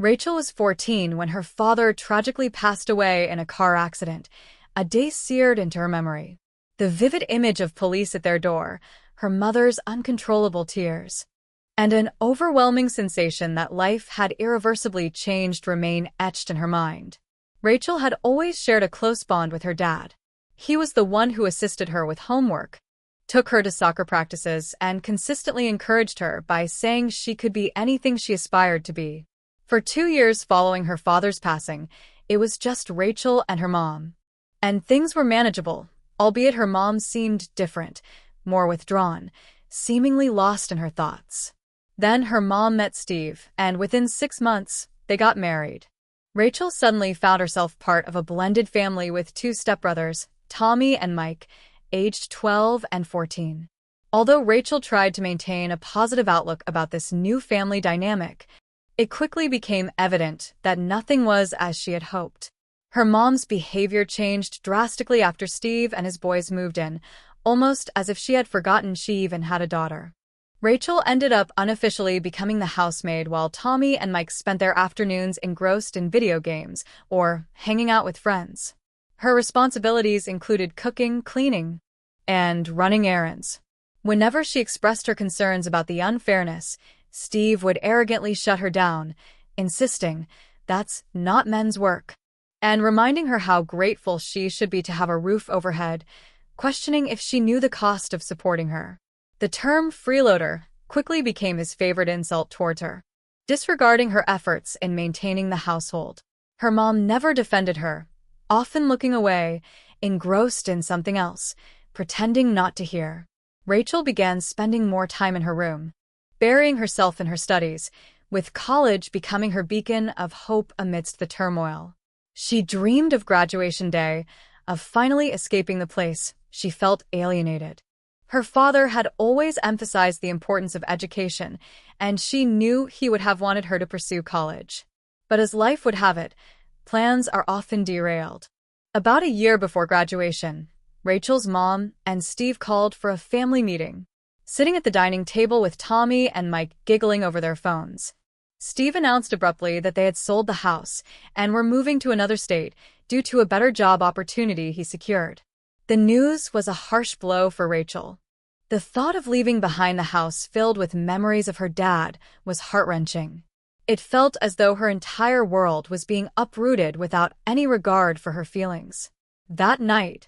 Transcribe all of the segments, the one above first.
Rachel was 14 when her father tragically passed away in a car accident, a day seared into her memory. The vivid image of police at their door, her mother's uncontrollable tears, and an overwhelming sensation that life had irreversibly changed remain etched in her mind. Rachel had always shared a close bond with her dad. He was the one who assisted her with homework, took her to soccer practices, and consistently encouraged her by saying she could be anything she aspired to be. For 2 years following her father's passing, it was just Rachel and her mom. And things were manageable, albeit her mom seemed different, more withdrawn, seemingly lost in her thoughts. Then her mom met Steve, and within 6 months, they got married. Rachel suddenly found herself part of a blended family with 2 stepbrothers, Tommy and Mike, aged 12 and 14. Although Rachel tried to maintain a positive outlook about this new family dynamic, it quickly became evident that nothing was as she had hoped. Her mom's behavior changed drastically after Steve and his boys moved in, almost as if she had forgotten she even had a daughter. Rachel ended up unofficially becoming the housemaid while Tommy and Mike spent their afternoons engrossed in video games or hanging out with friends. Her responsibilities included cooking, cleaning, and running errands. Whenever she expressed her concerns about the unfairness, Steve would arrogantly shut her down, insisting, "That's not men's work," and reminding her how grateful she should be to have a roof overhead, questioning if she knew the cost of supporting her. The term freeloader quickly became his favorite insult towards her, disregarding her efforts in maintaining the household. Her mom never defended her, often looking away, engrossed in something else, pretending not to hear. Rachel began spending more time in her room, burying herself in her studies, with college becoming her beacon of hope amidst the turmoil. She dreamed of graduation day, of finally escaping the place she felt alienated. Her father had always emphasized the importance of education, and she knew he would have wanted her to pursue college. But as life would have it, plans are often derailed. About a year before graduation, Rachel's mom and Steve called for a family meeting. Sitting at the dining table with Tommy and Mike giggling over their phones, Steve announced abruptly that they had sold the house and were moving to another state due to a better job opportunity he secured. The news was a harsh blow for Rachel. The thought of leaving behind the house filled with memories of her dad was heart-wrenching. It felt as though her entire world was being uprooted without any regard for her feelings. That night,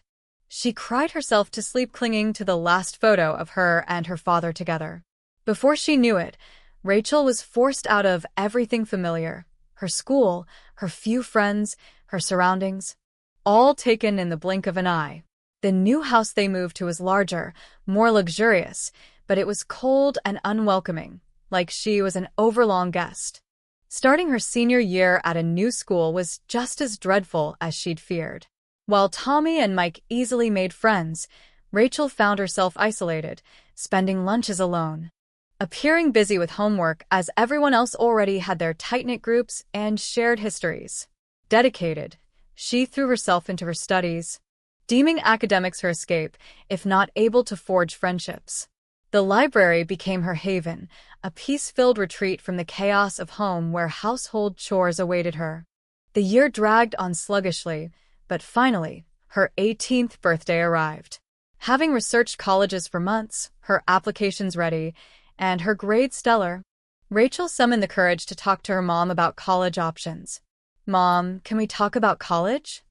she cried herself to sleep clinging to the last photo of her and her father together. Before she knew it, Rachel was forced out of everything familiar, her school, her few friends, her surroundings, all taken in the blink of an eye. The new house they moved to was larger, more luxurious, but it was cold and unwelcoming, like she was an overlong guest. Starting her senior year at a new school was just as dreadful as she'd feared. While Tommy and Mike easily made friends, Rachel found herself isolated, spending lunches alone, appearing busy with homework as everyone else already had their tight-knit groups and shared histories. Dedicated, she threw herself into her studies, deeming academics her escape, if not able to forge friendships. The library became her haven, a peace-filled retreat from the chaos of home where household chores awaited her. The year dragged on sluggishly, but finally, her 18th birthday arrived. Having researched colleges for months, her applications ready, and her grades stellar, Rachel summoned the courage to talk to her mom about college options. "Mom, can we talk about college?"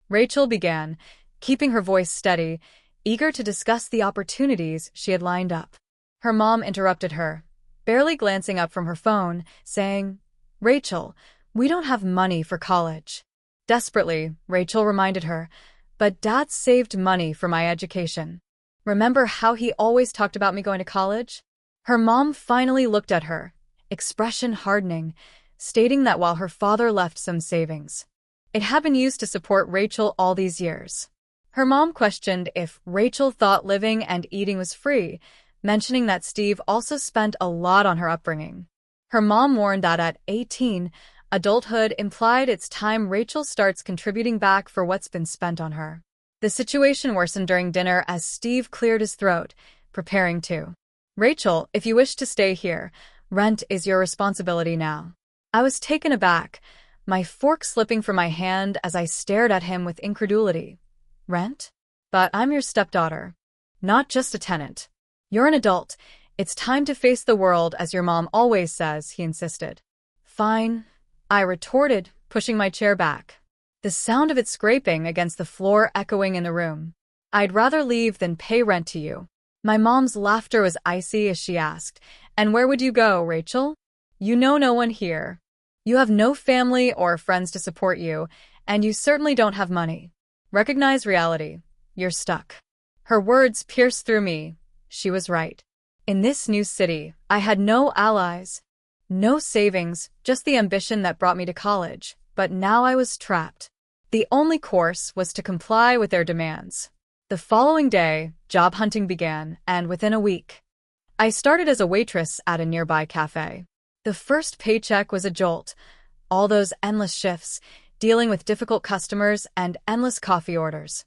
Rachel began, keeping her voice steady, eager to discuss the opportunities she had lined up. Her mom interrupted her, barely glancing up from her phone, saying, "Rachel, we don't have money for college." Desperately, Rachel reminded her, "But Dad saved money for my education. Remember how he always talked about me going to college?" Her mom finally looked at her, expression hardening, stating that while her father left some savings, it had been used to support Rachel all these years. Her mom questioned if Rachel thought living and eating was free, mentioning that Steve also spent a lot on her upbringing. Her mom warned that at 18, adulthood implied it's time Rachel starts contributing back for what's been spent on her. The situation worsened during dinner as Steve cleared his throat, preparing to. "Rachel, if you wish to stay here, rent is your responsibility now." I was taken aback, my fork slipping from my hand as I stared at him with incredulity. Rent? But I'm your stepdaughter. Not just a tenant. You're an adult. It's time to face the world, as your mom always says, he insisted. Fine, I retorted, pushing my chair back, the sound of it scraping against the floor echoing in the room. I'd rather leave than pay rent to you. My mom's laughter was icy as she asked, And where would you go, Rachel? You know no one here. You have no family or friends to support you, and you certainly don't have money. Recognize reality. You're stuck. Her words pierced through me. She was right. In this new city, I had no allies, no savings, just the ambition that brought me to college, but now I was trapped. The only course was to comply with their demands. The following day, job hunting began, and within a week, I started as a waitress at a nearby cafe. The first paycheck was a jolt. All those endless shifts, dealing with difficult customers and endless coffee orders.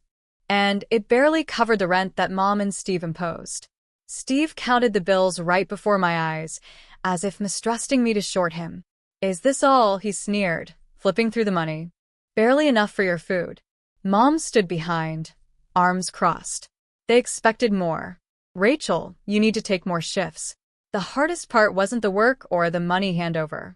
And it barely covered the rent that Mom and Steve imposed. Steve counted the bills right before my eyes, as if mistrusting me to short him. Is this all? He sneered, flipping through the money. Barely enough for your food. Mom stood behind, arms crossed. They expected more. Rachel, you need to take more shifts. The hardest part wasn't the work or the money handover.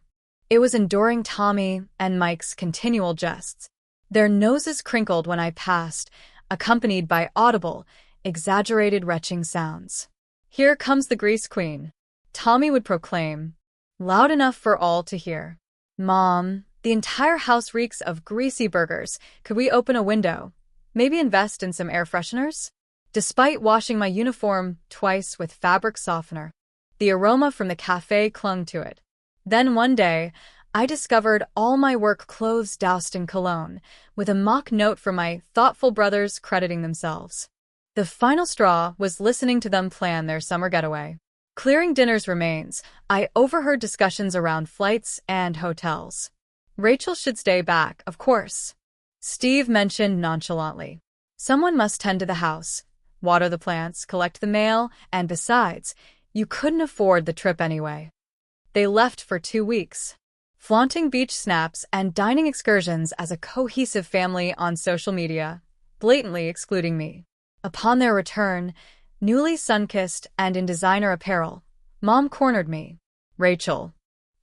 It was enduring Tommy and Mike's continual jests. Their noses crinkled when I passed, accompanied by audible, exaggerated retching sounds. Here comes the grease queen, Tommy would proclaim, loud enough for all to hear. Mom, the entire house reeks of greasy burgers. Could we open a window? Maybe invest in some air fresheners? Despite washing my uniform twice with fabric softener, the aroma from the cafe clung to it. Then one day, I discovered all my work clothes doused in cologne, with a mock note from my thoughtful brothers crediting themselves. The final straw was listening to them plan their summer getaway. Clearing dinner's remains, I overheard discussions around flights and hotels. Rachel should stay back, of course. Steve mentioned nonchalantly. Someone must tend to the house, water the plants, collect the mail, and besides, you couldn't afford the trip anyway. They left for 2 weeks, flaunting beach snaps and dining excursions as a cohesive family on social media, blatantly excluding me. Upon their return, newly sun-kissed and in designer apparel, Mom cornered me. Rachel,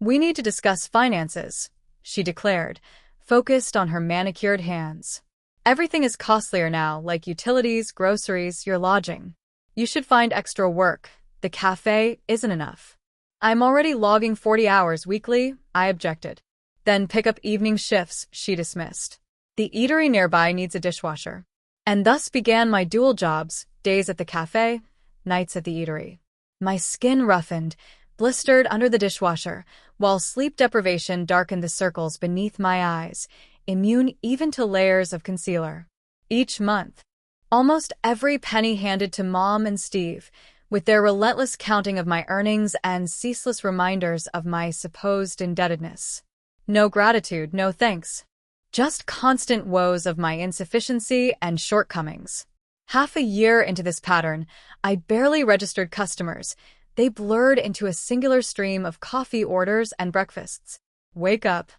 we need to discuss finances, she declared, focused on her manicured hands. Everything is costlier now, like utilities, groceries, your lodging. You should find extra work. The cafe isn't enough. I'm already logging 40 hours weekly, I objected. Then pick up evening shifts, she dismissed. The eatery nearby needs a dishwasher. And thus began my dual jobs, days at the cafe, nights at the eatery. My skin roughened, blistered under the dishwasher, while sleep deprivation darkened the circles beneath my eyes, immune even to layers of concealer. Each month, almost every penny handed to Mom and Steve, with their relentless counting of my earnings and ceaseless reminders of my supposed indebtedness. No gratitude, no thanks. Just constant woes of my insufficiency and shortcomings. Half a year into this pattern, I barely registered customers. They blurred into a singular stream of coffee orders and breakfasts. Wake up.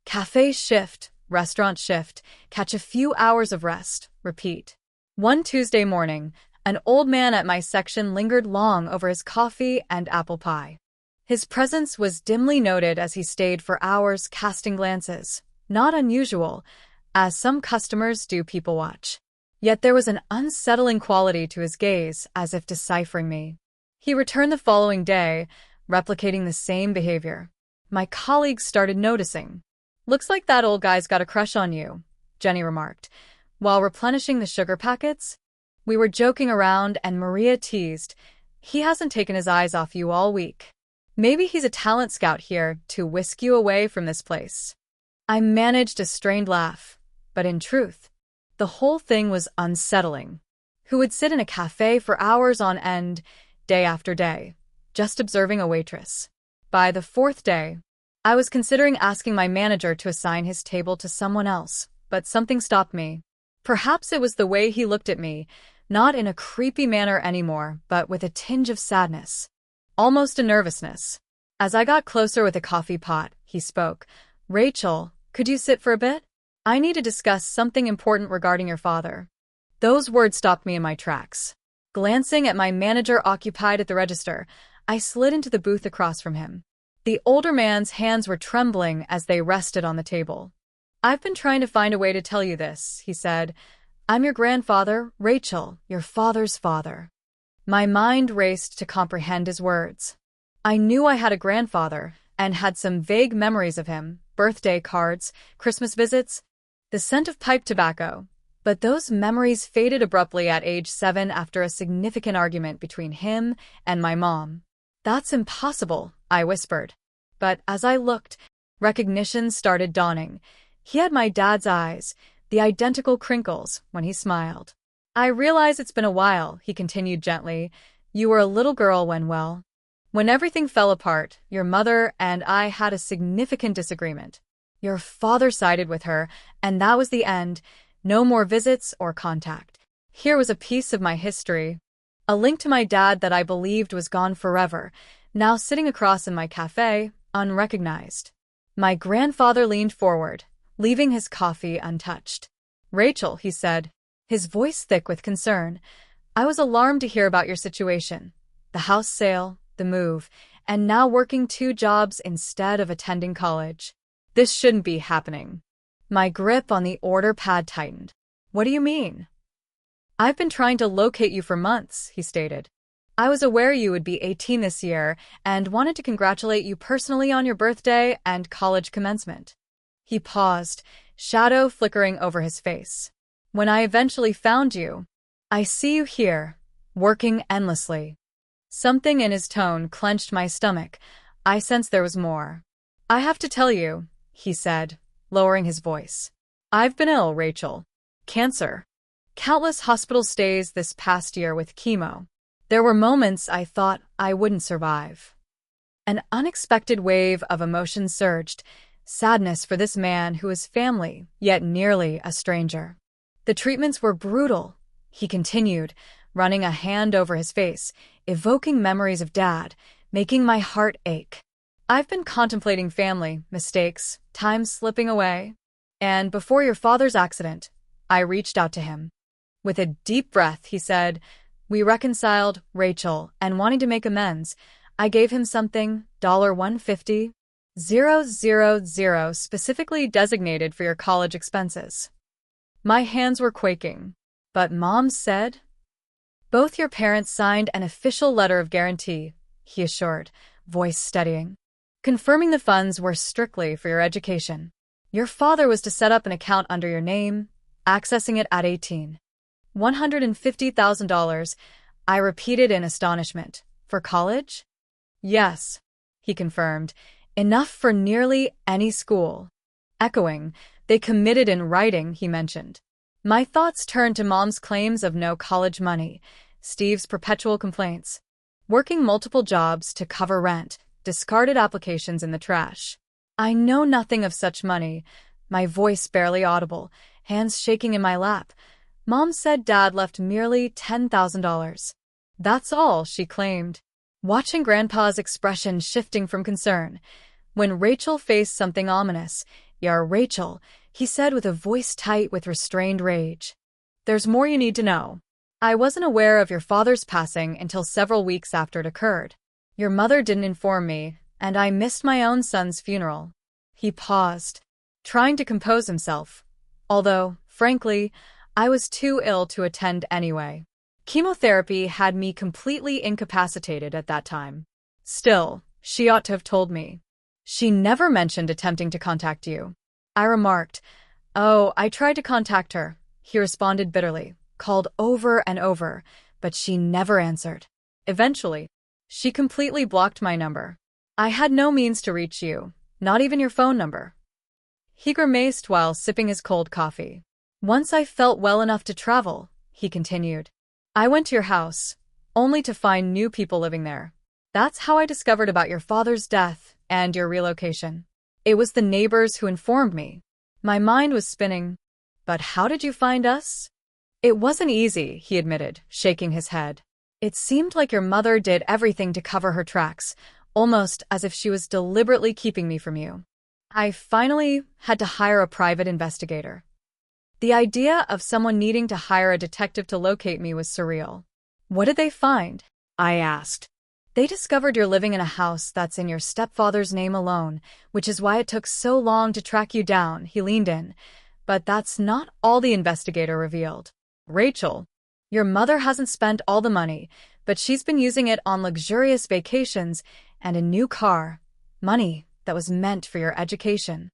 Cafe shift, restaurant shift, catch a few hours of rest, repeat. One Tuesday morning, an old man at my section lingered long over his coffee and apple pie. His presence was dimly noted as he stayed for hours casting glances. Not unusual, as some customers do people watch. Yet there was an unsettling quality to his gaze, as if deciphering me. He returned the following day, replicating the same behavior. My colleagues started noticing. Looks like that old guy's got a crush on you, Jenny remarked, while replenishing the sugar packets. We were joking around and Maria teased, he hasn't taken his eyes off you all week. Maybe he's a talent scout here to whisk you away from this place. I managed a strained laugh, but in truth, the whole thing was unsettling. Who would sit in a cafe for hours on end, day after day, just observing a waitress? By the 4th day, I was considering asking my manager to assign his table to someone else, but something stopped me. Perhaps it was the way he looked at me, not in a creepy manner anymore, but with a tinge of sadness. Almost a nervousness. As I got closer with a coffee pot, he he spoke. "Rachel, could you sit for a bit? I need to discuss something important regarding your father." Those words stopped me in my tracks. Glancing at my manager occupied at the register, I slid into the booth across from him. The older man's hands were trembling as they rested on the table. "I've been trying to find a way to tell you this," he said. "I'm your grandfather, Rachel, your father's father." My mind raced to comprehend his words. I knew I had a grandfather and had some vague memories of him, birthday cards, Christmas visits, the scent of pipe tobacco. But those memories faded abruptly at age 7 after a significant argument between him and my mom. "That's impossible," I whispered. But as I looked, recognition started dawning. He had my dad's eyes, the identical crinkles when he smiled. "I realize it's been a while," he continued gently. "You were a little girl when everything fell apart, your mother and I had a significant disagreement. Your father sided with her, and that was the end. No more visits or contact. Here was a piece of my history, a link to my dad that I believed was gone forever, now sitting across in my cafe, unrecognized." My grandfather leaned forward, leaving his coffee untouched. "Rachel," he said, his voice thick with concern, "I was alarmed to hear about your situation. The house sale, the move, and now working 2 jobs instead of attending college. This shouldn't be happening." My grip on the order pad tightened. "What do you mean?" "I've been trying to locate you for months," he stated. "I was aware you would be 18 this year and wanted to congratulate you personally on your birthday and college commencement." He paused, shadow flickering over his face. "When I eventually found you, I see you here, working endlessly." Something in his tone clenched my stomach. I sensed there was more. "I have to tell you," he said, lowering his voice. "I've been ill, Rachel. Cancer. Countless hospital stays this past year with chemo. There were moments I thought I wouldn't survive." An unexpected wave of emotion surged, sadness for this man who was family, yet nearly a stranger. "The treatments were brutal," he continued, running a hand over his face, evoking memories of Dad, making my heart ache. "I've been contemplating family, mistakes, time slipping away. And before your father's accident, I reached out to him." With a deep breath, he said, "We reconciled, Rachel, and wanting to make amends, I gave him something, $150,000 specifically designated for your college expenses." My hands were quaking. "But Mom said—" "Both your parents signed an official letter of guarantee," he assured, voice steadying, "confirming the funds were strictly for your education. Your father was to set up an account under your name, accessing it at 18. $150,000, I repeated in astonishment. "For college?" "Yes," he confirmed, "enough for nearly any school." Echoing, "They committed in writing," he mentioned. My thoughts turned to Mom's claims of no college money, Steve's perpetual complaints, working multiple jobs to cover rent, discarded applications in the trash. "I know nothing of such money," my voice barely audible, hands shaking in my lap. "Mom said Dad left merely $10,000. That's all," she claimed, watching Grandpa's expression shifting from concern. When Rachel faced something ominous, "Yeah, Rachel," he said with a voice tight with restrained rage. "There's more you need to know. I wasn't aware of your father's passing until several weeks after it occurred. Your mother didn't inform me, and I missed my own son's funeral." He paused, trying to compose himself, although, frankly, I was too ill to attend anyway. Chemotherapy had me completely incapacitated at that time. "Still, she ought to have told me." "She never mentioned attempting to contact you," I remarked. "Oh, I tried to contact her," he responded bitterly, "called over and over, but she never answered. Eventually, she completely blocked my number. I had no means to reach you, not even your phone number." He grimaced while sipping his cold coffee. "Once I felt well enough to travel," he continued, "I went to your house, only to find new people living there. That's how I discovered about your father's death and your relocation. It was the neighbors who informed me." My mind was spinning. "But how did you find us?" "It wasn't easy," he admitted, shaking his head. "It seemed like your mother did everything to cover her tracks, almost as if she was deliberately keeping me from you. I finally had to hire a private investigator. The idea of someone needing to hire a detective to locate me was surreal. What did they find? I asked. They discovered you're living in a house that's in your stepfather's name alone, which is why it took so long to track you down, he leaned in. But that's not all the investigator revealed. Rachel, your mother hasn't spent all the money, but she's been using it on luxurious vacations and a new car. Money that was meant for your education.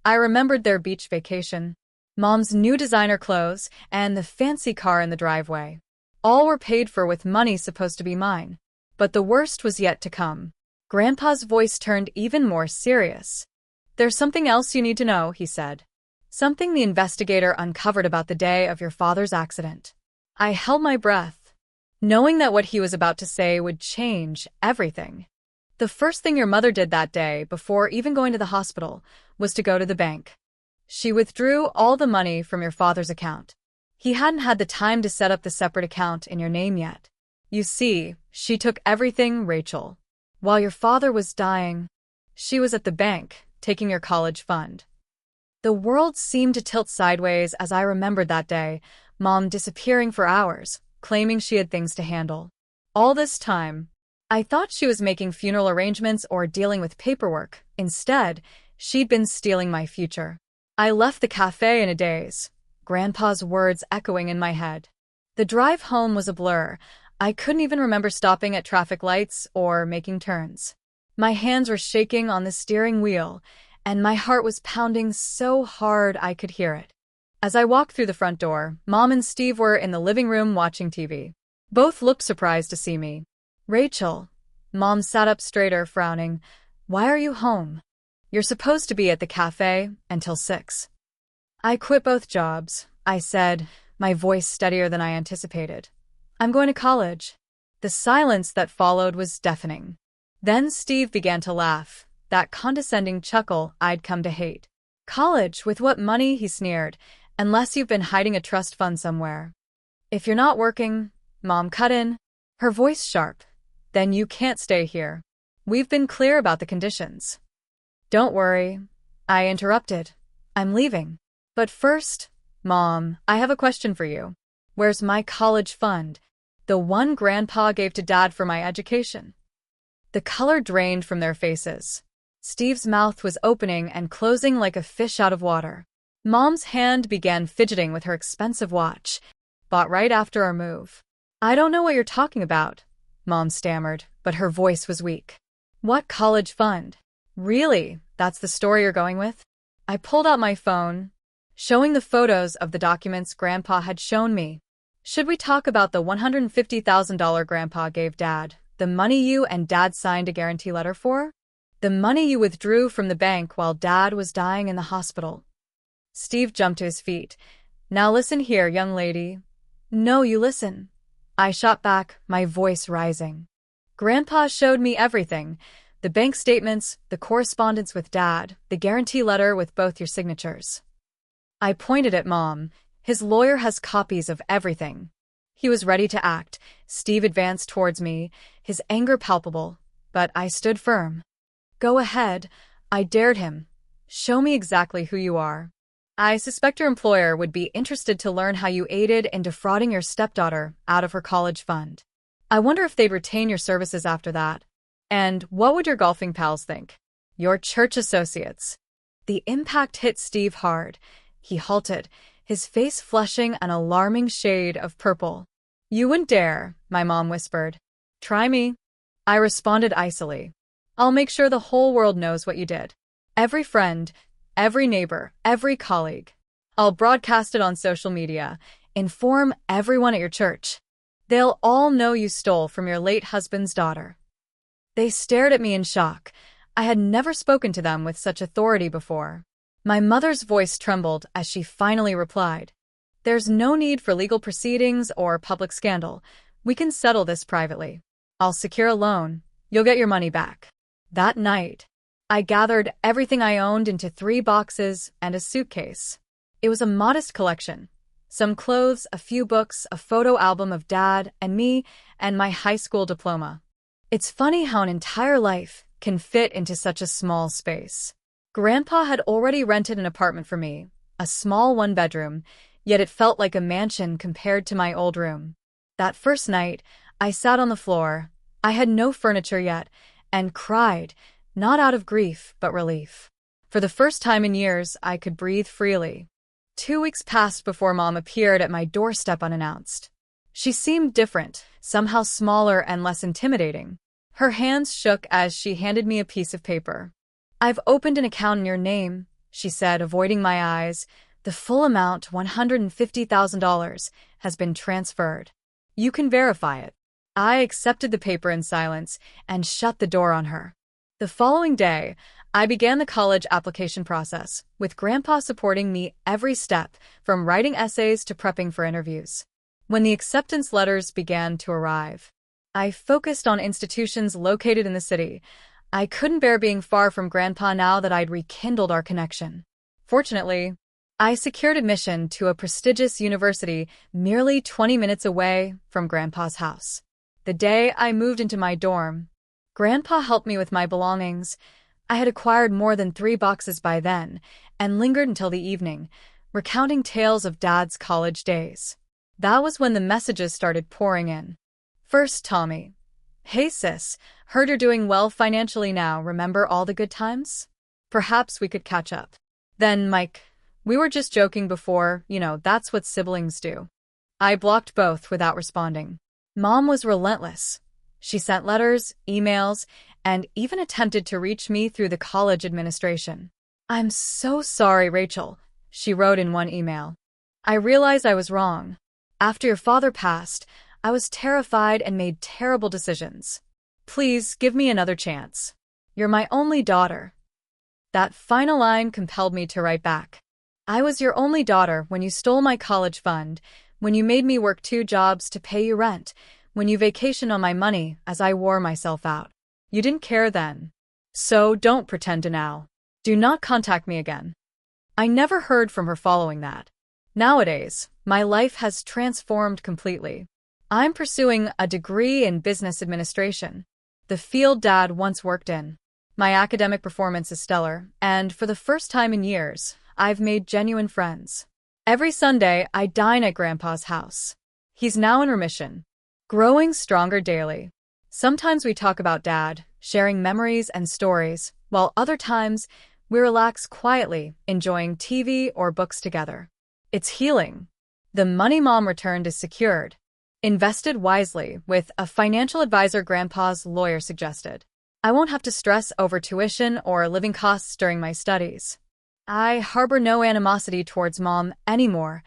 I remembered their beach vacation, Mom's new designer clothes, and the fancy car in the driveway. All were paid for with money supposed to be mine. But the worst was yet to come. Grandpa's voice turned even more serious. There's something else you need to know, he said. Something the investigator uncovered about the day of your father's accident. I held my breath, knowing that what he was about to say would change everything. The first thing your mother did that day, before even going to the hospital, was to go to the bank. She withdrew all the money from your father's account. He hadn't had the time to set up the separate account in your name yet. You see, she took everything, Rachel. While your father was dying, she was at the bank, taking your college fund. The world seemed to tilt sideways as I remembered that day, Mom disappearing for hours, claiming she had things to handle. All this time, I thought she was making funeral arrangements or dealing with paperwork. Instead, she'd been stealing my future. I left the cafe in a daze, Grandpa's words echoing in my head. The drive home was a blur. I couldn't even remember stopping at traffic lights or making turns. My hands were shaking on the steering wheel, and my heart was pounding so hard I could hear it. As I walked through the front door, Mom and Steve were in the living room watching TV. Both looked surprised to see me. Rachel, Mom sat up straighter, frowning. Why are you home? You're supposed to be at the cafe until 6. I quit both jobs, I said, my voice steadier than I anticipated. I'm going to college. The silence that followed was deafening. Then Steve began to laugh, that condescending chuckle I'd come to hate. College, with what money, he sneered, unless you've been hiding a trust fund somewhere. If you're not working, Mom cut in, her voice sharp, then you can't stay here. We've been clear about the conditions. Don't worry, I interrupted. I'm leaving. But first, Mom, I have a question for you. Where's my college fund? The one Grandpa gave to Dad for my education. The color drained from their faces. Steve's mouth was opening and closing like a fish out of water. Mom's hand began fidgeting with her expensive watch, bought right after our move. I don't know what you're talking about, Mom stammered, but her voice was weak. What college fund? Really? That's the story you're going with? I pulled out my phone, showing the photos of the documents Grandpa had shown me. Should we talk about the $150,000 Grandpa gave Dad, the money you and Dad signed a guarantee letter for? The money you withdrew from the bank while Dad was dying in the hospital? Steve jumped to his feet. Now listen here, young lady. No, you listen. I shot back, my voice rising. Grandpa showed me everything. The bank statements, the correspondence with Dad, the guarantee letter with both your signatures. I pointed at Mom. His lawyer has copies of everything. He was ready to act. Steve advanced towards me, his anger palpable, but I stood firm. Go ahead, I dared him. Show me exactly who you are. I suspect your employer would be interested to learn how you aided in defrauding your stepdaughter out of her college fund. I wonder if they'd retain your services after that. And what would your golfing pals think? Your church associates. The impact hit Steve hard. He halted, his face flushing an alarming shade of purple. You wouldn't dare, my mom whispered. Try me. I responded icily. I'll make sure the whole world knows what you did. Every friend, every neighbor, every colleague. I'll broadcast it on social media. Inform everyone at your church. They'll all know you stole from your late husband's daughter. They stared at me in shock. I had never spoken to them with such authority before. My mother's voice trembled as she finally replied. There's no need for legal proceedings or public scandal. We can settle this privately. I'll secure a loan. You'll get your money back. That night, I gathered everything I owned into 3 boxes and a suitcase. It was a modest collection. Some clothes, a few books, a photo album of Dad and me, and my high school diploma. It's funny how an entire life can fit into such a small space. Grandpa had already rented an apartment for me, a small one-bedroom, yet it felt like a mansion compared to my old room. That first night, I sat on the floor, I had no furniture yet, and cried, not out of grief, but relief. For the first time in years, I could breathe freely. 2 weeks passed before Mom appeared at my doorstep unannounced. She seemed different, somehow smaller and less intimidating. Her hands shook as she handed me a piece of paper. "I've opened an account in your name," she said, avoiding my eyes. "The full amount, $150,000, has been transferred. You can verify it." I accepted the paper in silence and shut the door on her. The following day, I began the college application process, with Grandpa supporting me every step, from writing essays to prepping for interviews. When the acceptance letters began to arrive, I focused on institutions located in the city. I couldn't bear being far from Grandpa now that I'd rekindled our connection. Fortunately, I secured admission to a prestigious university merely 20 minutes away from Grandpa's house. The day I moved into my dorm, Grandpa helped me with my belongings. I had acquired more than 3 boxes by then, and lingered until the evening, recounting tales of Dad's college days. That was when the messages started pouring in. First, Tommy. "Hey sis, heard you're doing well financially now. Remember all the good times? Perhaps we could catch up." Then Mike, "We were just joking before, that's what siblings do." I blocked both without responding. Mom was relentless. She sent letters, emails, and even attempted to reach me through the college administration. "I'm so sorry, Rachel," she wrote in one email. "I realized I was wrong. After your father passed, I was terrified and made terrible decisions. Please give me another chance. You're my only daughter." That final line compelled me to write back. "I was your only daughter when you stole my college fund, when you made me work 2 jobs to pay you rent, when you vacationed on my money as I wore myself out. You didn't care then. So don't pretend to now. Do not contact me again." I never heard from her following that. Nowadays, my life has transformed completely. I'm pursuing a degree in business administration, the field Dad once worked in. My academic performance is stellar, and for the first time in years, I've made genuine friends. Every Sunday, I dine at Grandpa's house. He's now in remission, growing stronger daily. Sometimes we talk about Dad, sharing memories and stories, while other times, we relax quietly, enjoying TV or books together. It's healing. The money Mom returned is secured, invested wisely, with a financial advisor Grandpa's lawyer suggested. I won't have to stress over tuition or living costs during my studies. I harbor no animosity towards Mom anymore.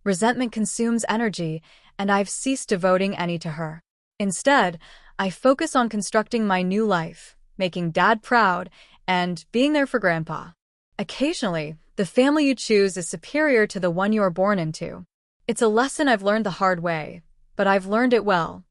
Resentment consumes energy, and I've ceased devoting any to her. Instead, I focus on constructing my new life, making Dad proud, and being there for Grandpa. Occasionally, the family you choose is superior to the one you are born into. It's a lesson I've learned the hard way, but I've learned it well.